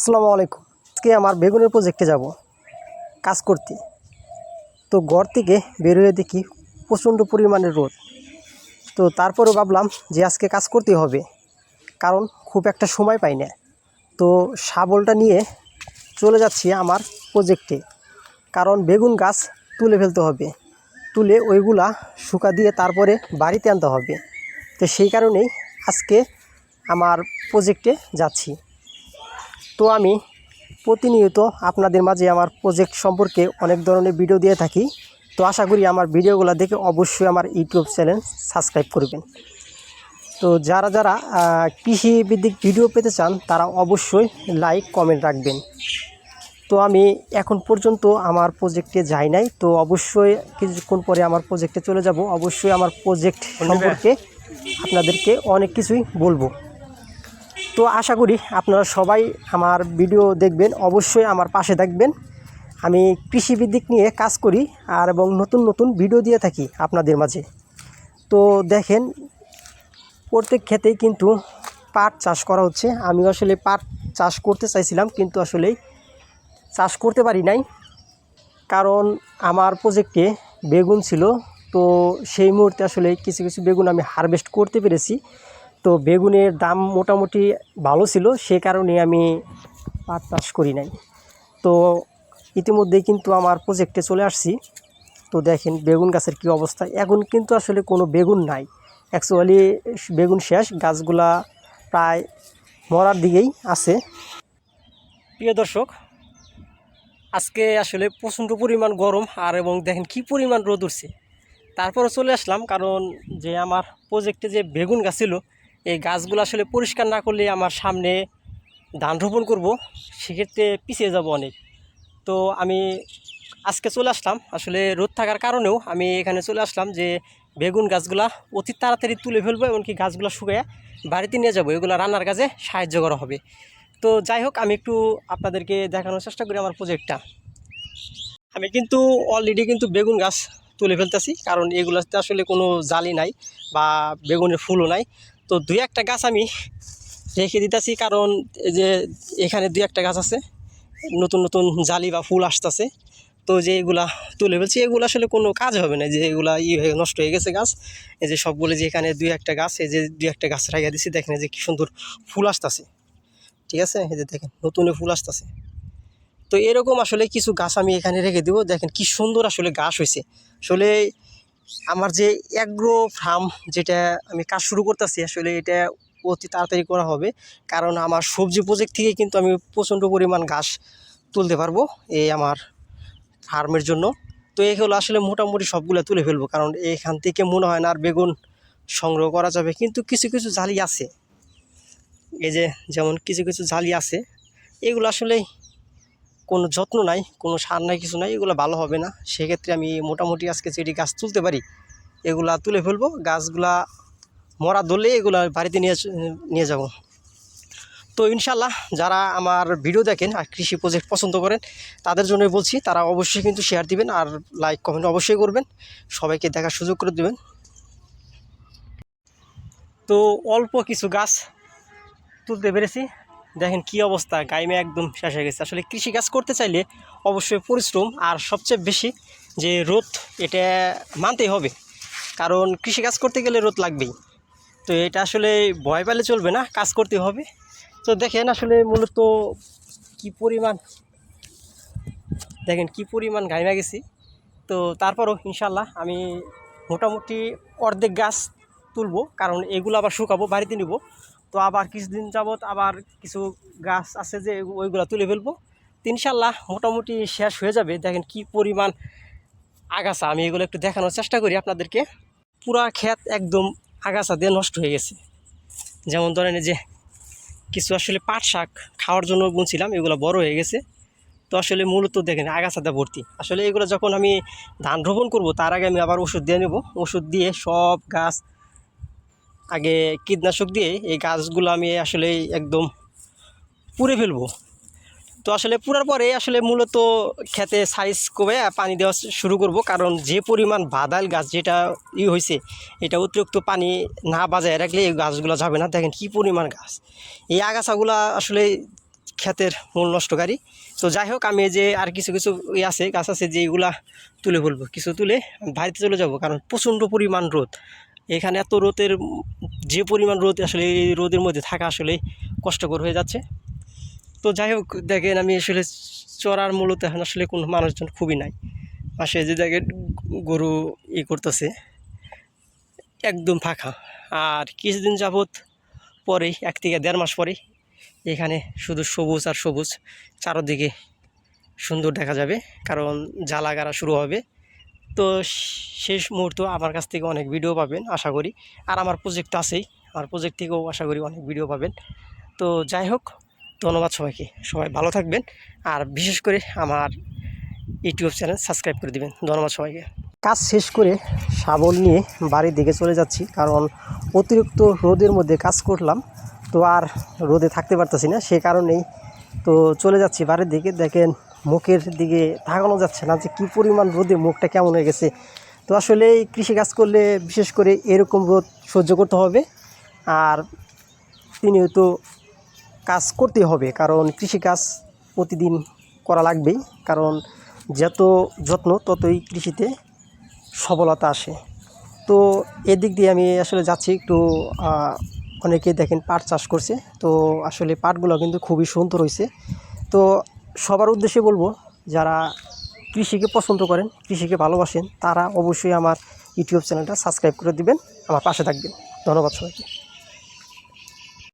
আসসালামু আলাইকুম। আজকে আমার বেগুনের প্রজেক্টে যাব কাজ করতে। তো ঘর থেকে বের হয়ে দেখি প্রচণ্ড পরিমাণের রোদ। তো তারপরেও ভাবলাম যে আজকে কাজ করতে হবে, কারণ খুব একটা সময় পাই না। তো শাবলটা নিয়ে চলে যাচ্ছি আমার প্রজেক্টে, কারণ বেগুন গাছ তুলে ফেলতে হবে। তুলে ওইগুলা শুকা দিয়ে তারপরে বাড়িতে আনতে হবে। তো সেই কারণেই আজকে আমার প্রজেক্টে যাচ্ছি। তো আমি প্রতিনিয়ত আপনাদের মাঝে আমার প্রজেক্ট সম্পর্কে অনেক ধরনের ভিডিও দিয়ে থাকি। তো আশা করি আমার ভিডিওগুলো দেখে অবশ্যই আমার ইউটিউব চ্যানেল সাবস্ক্রাইব করবেন। তো যারা যারা কৃষিভিত্তিক ভিডিও পেতে চান তারা অবশ্যই লাইক কমেন্ট রাখবেন। তো আমি এখন পর্যন্ত আমার প্রজেক্টে যাই নাই, তো অবশ্যই কিছুক্ষণ পরে আমার প্রজেক্টে চলে যাব। অবশ্যই আমার প্রজেক্ট সম্পর্কে আপনাদেরকে অনেক কিছুই বলবো। তো আশা করি আপনারা সবাই আমার ভিডিও দেখবেন, অবশ্যই আমার পাশে থাকবেন। আমি কৃষিভিত্তিক নিয়ে কাজ করি এবং নতুন নতুন ভিডিও দিয়ে থাকি আপনাদের মাঝে। তো দেখেন, প্রত্যেক ক্ষেতেই কিন্তু পাট চাষ করা হচ্ছে। আমি আসলে পাট চাষ করতে চাইছিলাম, কিন্তু আসলে চাষ করতে পারি নাই, কারণ আমার প্রজেক্টে বেগুন ছিল। তো সেই মুহূর্তে আসলে কিছু কিছু বেগুন আমি হারভেস্ট করতে পেরেছি। তো বেগুনের দাম মোটামুটি ভালো ছিল, সে কারণে আমি পাট চাষ করি নাই। তো ইতিমধ্যেই কিন্তু আমার প্রজেক্টে চলে আসছি। তো দেখেন বেগুন গাছের কী অবস্থা। এখন কিন্তু আসলে কোনো বেগুন নাই, অ্যাকচুয়ালি বেগুন শেষ, গাছগুলা প্রায় মরার দিকেই আছে। প্রিয় দর্শক, আজকে আসলে প্রচণ্ড পরিমাণ গরম এবং দেখেন কি পরিমাণ রোদ উঠছে। তারপরে চলে আসলাম, কারণ যে আমার প্রজেক্টে যে বেগুন গাছ ছিল, এই গাছগুলো আসলে পরিষ্কার না করলে আমার সামনে ধান রোপণ করবো, সেক্ষেত্রে পিছিয়ে যাব অনেক। তো আমি আজকে চলে আসলাম, আসলে রোদ থাকার কারণেও আমি এখানে চলে আসলাম যে বেগুন গাছগুলা অতি তাড়াতাড়ি তুলে ফেলবো, এমনকি গাছগুলো শুকিয়ে বাড়িতে নিয়ে যাবো, এগুলো রান্নার কাজে সাহায্য করা হবে। তো যাই হোক, আমি একটু আপনাদেরকে দেখানোর চেষ্টা করি আমার প্রজেক্টটা। আমি কিন্তু অলরেডি কিন্তু বেগুন গাছ তুলে ফেলতেছি, কারণ এগুলোতে আসলে কোনো জালি নাই বা বেগুনের ফুলও নাই। তো দুই একটা গাছ আমি রেখে দিতেছি, কারণ এই যে এখানে দুই একটা গাছ আছে, নতুন নতুন জালি বা ফুল আসতেছে। তো যে এগুলা তুলে ফেলছি, এগুলো আসলে কোনো কাজ হবে না, যে এগুলা হয়ে নষ্ট হয়ে গেছে গাছ। এই যে সবগুলো যে এখানে দুই একটা গাছ, এই যে দুই একটা গাছ রেখে দিচ্ছি, দেখেন যে কি সুন্দর ফুল আসতেছে। ঠিক আছে, এই যে দেখেন নতুন ফুল আসতেছে। তো এরকম আসলে কিছু গাছ আমি এখানে রেখে দেবো। দেখেন কি সুন্দর আসলে গাছ হয়েছে। আসলে আমার যে অ্যাগ্রো ফার্ম যেটা আমি কাজ শুরু করতেছি, আসলে এটা অতি তাড়াতাড়ি করা হবে, কারণ আমার সবজি প্রজেক্ট থেকে কিন্তু আমি প্রচণ্ড পরিমাণ ঘাস তুলতে পারবো এই আমার ফার্মের জন্য। তো এগুলো আসলে মোটামুটি সবগুলো তুলে ফেলবো, কারণ এখান থেকে মনে হয় না আর বেগুন সংগ্রহ করা যাবে। কিন্তু কিছু কিছু জালি আছে, এই যে যেমন কিছু কিছু জালি আছে, এগুলো আসলে কোনো যত্ন নাই, কোনো সার নাই, কিছু নাই, এগুলো ভালো হবে না। সেক্ষেত্রে আমি মোটামুটি আজকে যেটি গাছ তুলতে পারি এগুলা তুলে ফেলবো। গাছগুলা মরা ধরলে এগুলা বাড়িতে নিয়ে নিয়ে যাব। তো ইনশাল্লাহ যারা আমার ভিডিও দেখেন আর কৃষি প্রজেক্ট পছন্দ করেন তাদের জন্যই বলছি, তারা অবশ্যই কিন্তু শেয়ার দিবেন আর লাইক কমেন্ট অবশ্যই করবেন, সবাইকে দেখার সুযোগ করে দেবেন। তো অল্প কিছু গাছ তুলতে পেরেছি, দেখেন কি অবস্থা, গাইমে একদম শেষ হয়ে গেছে। আসলে কৃষি কাজ করতে চাইলে অবশ্যই পরিশ্রম আর সবচেয়ে বেশি যে রোদ, এটা মানতেই হবে, কারণ কৃষি কাজ করতে গেলে রোদ লাগবেই। তো এটা আসলে ভয় পেলে চলবে না, কাজ করতে হবে। তো দেখেন আসলে মূলত কি পরিমাণ, দেখেন কি পরিমাণ গাইমা গেছি। তো তারপরও ইনশাল্লাহ আমি মোটামুটি অর্ধেক গাছ তুলবো, কারণ এগুলো আবার শুকাবো, বাড়িতে নিব। তো আবার কিছুদিন যাবত আবার কিছু গাছ আছে যে ওইগুলো তুলে ফেলবো। তো ইনশাল্লাহ মোটামুটি শেষ হয়ে যাবে। দেখেন কি পরিমাণ আগাছা, আমি এগুলো একটু দেখানোর চেষ্টা করি আপনাদেরকে। পুরা ক্ষেত একদম আগাছা দিয়ে নষ্ট হয়ে গেছে। যেমন ধরেন যে কিছু আসলে পাট শাক খাওয়ার জন্য বুনছিলাম, এগুলো বড় হয়ে গেছে। তো আসলে মূলত দেখেন আগাছাতে ভর্তি। আসলে এগুলো যখন আমি ধান রোপণ করব তার আগে আমি আবার ওষুধ দিয়ে নেব, ওষুধ দিয়ে সব গাছ আগে কীটনাশক দিয়ে এই গাছগুলো আমি আসলে একদম পুড়ে ফেলবো। তো আসলে পুরার পরে আসলে মূলত খেতে সাইজ কমে পানি দেওয়া শুরু করব, কারণ যে পরিমাণ বাদাল গাছ যেটা হয়েছে, এটা অতিরিক্ত পানি না বাজায় রাখলে এই গাছগুলো যাবে না। দেখেন কি পরিমাণ গাছ, এই আগাছাগুলো আসলে ক্ষেতের মূল নষ্টকারী। তো যাই হোক, আমি যে আর কিছু কিছু আছে গাছ আছে যেগুলা তুলে বলবো, কিছু তুলে বাড়িতে চলে যাব, কারণ প্রচণ্ড পরিমাণ রোদ এখানে। এত রোদের যে পরিমাণ রোদ, আসলে এই রোদের মধ্যে থাকা আসলে কষ্টকর হয়ে যাচ্ছে। তো যাই হোক, দেখেন আমি আসলে চড়ার মূলত এখন আসলে কোনো মানুষজন খুবই নাই। পাশে যে দেখেন গরু করতেছে, একদম ফাঁকা। আর কিছুদিন যাবৎ পরেই, 1 থেকে 1.5 মাস পরেই এখানে শুধু সবুজ আর সবুজ, চারদিকে সুন্দর দেখা যাবে, কারণ জ্বালাগাড়া শুরু হবে। তো শেষ মুহূর্ত আমার কাছ থেকে অনেক ভিডিও পাবেন আশা করি। আর আমার প্রজেক্ট আছেই, আমার প্রজেক্ট থেকেও আশা করি অনেক ভিডিও পাবেন। তো যাই হোক, ধন্যবাদ সবাইকে, সবাই ভালো থাকবেন। আর বিশেষ করে আমার ইউটিউব চ্যানেল সাবস্ক্রাইব করে দিবেন। ধন্যবাদ সবাইকে। কাজ শেষ করে শাবল নিয়ে বাড়ির দিকে চলে যাচ্ছি, কারণ অতিরিক্ত রোদের মধ্যে কাজ করলাম, তো আর রোদে থাকতে পারতেছি না, সে কারণেই তো চলে যাচ্ছি বাড়ির দিকে। দেখেন মুখের দিকে তাকানো যাচ্ছে না যে কী পরিমাণ রোদে মুখটা কেমন হয়ে গেছে। তো আসলে এই কৃষিকাজ করলে বিশেষ করে এরকম রোদ সহ্য করতে হবে, আর প্রতিনিয়ত কাজ করতে হবে, কারণ কৃষিকাজ প্রতিদিন করা লাগবেই, কারণ যত যত্ন ততই কৃষিতে সফলতা আসে। তো এদিক দিয়ে আমি আসলে যাচ্ছি একটু। অনেকে দেখেন পাট চাষ করছে, তো আসলে পাটগুলো কিন্তু খুবই সুন্দর হয়েছে। তো সবার উদ্দেশ্যে বলবো, যারা কৃষিকে পছন্দ করেন, কৃষিকে ভালোবাসেন, তারা অবশ্যই আমার ইউটিউব চ্যানেলটা সাবস্ক্রাইব করে দিবেন, আমার পাশে থাকবেন। ধন্যবাদ সবাইকে।